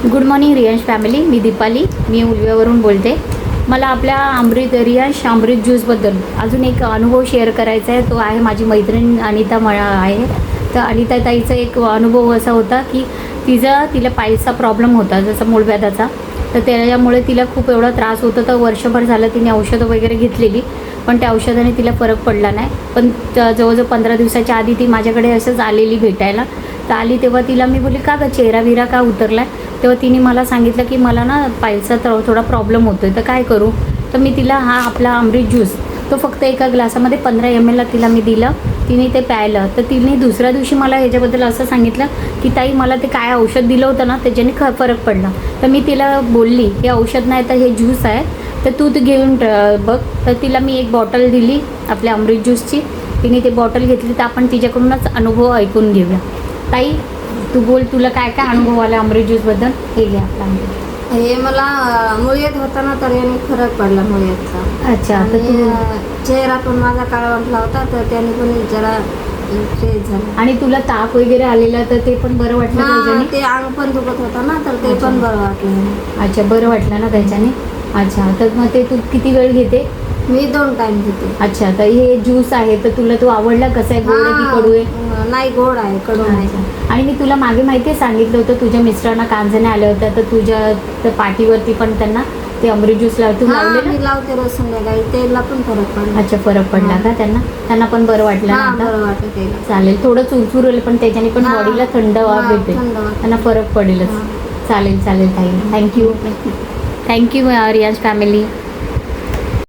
Good morning Riyansh family. मी दीपाली, मी उलव्यावरून बोलते. मला आपल्या रियांश अमृत ज्यूसबद्दल अजून एक अनुभव शेअर करायचा आहे. तो आहे माझी मैत्रीण अनिता आहे. तर अनिता ताईचा एक अनुभव असा होता की तिला पायचा प्रॉब्लेम होता, जसं मूळव्याधाचा. तर त्याच्यामुळे तिला खूप एवढा त्रास होता. तर वर्षभर झालं तिने औषधं वगैरे घेतलेली, पण त्या औषधाने तिला फरक पडला नाही. पण जवळजवळ 15 दिवसाच्या आधी ती माझ्याकडे असंच आलेली भेटायला. तर आली तेव्हा तिला मी बोलली, का गं चेहरा विरा का उतरला आहे? तेव्हा तिने मला सांगितलं की मला ना पायचा थोडा प्रॉब्लेम होतो आहे, तर काय करू? तर मी तिला हा आपला अमृत ज्यूस तो फक्त एका ग्लासामध्ये 15 ml तिला मी दिलं. तिने ते प्यायलं. तर तिने दुसऱ्या दिवशी मला ह्याच्याबद्दल असं सांगितलं की ताई, मला ते काय औषध दिलं होतं ना, त्याच्याने फरक पडला. तर मी तिला बोलली, हे औषध नाही तर हे ज्यूस आहे, तर तू ते घेऊन बघ. तर तिला मी एक बॉटल दिली आपल्या अमृत ज्यूसची. तिने ते बॉटल घेतली. तर आपण तिच्याकडूनच अनुभव ऐकून घेऊया. ताई, तू बोल, तुला काय काय अनुभव आला अमृत ज्यूसबद्दल? हे घे आपला अमृत. हे मला मुळव्याध होता ना, तर याने फरक पडला मुळव्याधचा. अच्छा. तर तू चेहरा पण माझा काळवंटला होता, तर त्याने पण जरा फ्रेश झाला. आणि तुला ताप वगैरे आलेला, तर ते पण बरं वाटलं त्याच्याने? ते अंग पण दुखत होता ना, तर ते पण बरं वाटलं. अच्छा, बरं वाटलं ना त्याच्याने? अच्छा. तर मग ते तू किती वेळ घेते? मी 2 टाइम घेते. अच्छा. तर हे ज्यूस आहे, तर तुला तो आवडला? कसं आहे, गोड आहे की कडू आहे? नाही, गोड आहे, कडू नाही. आणि मी तुला मागे माहिती आहे सांगितलं होतं, तुझ्या मिस्टरांना कांजणे आल्या होत्या, तर तुझ्या त्या पाठीवरती पण त्यांना ते अमृत ज्यूस तू लावले? मी लावते रोज संध्याकाळी. तेला पण फरक पडला. अच्छा, फरक पडला का त्यांना पण बरं वाटलं ना? बरं वाटतं तेला. चालेल. थोडं चुरचुरलं, पण त्याच्याने पण बॉडीला थंड भेटेल, त्यांना फरक पडेलच. चालेल ताई. Thank you Riyansh family.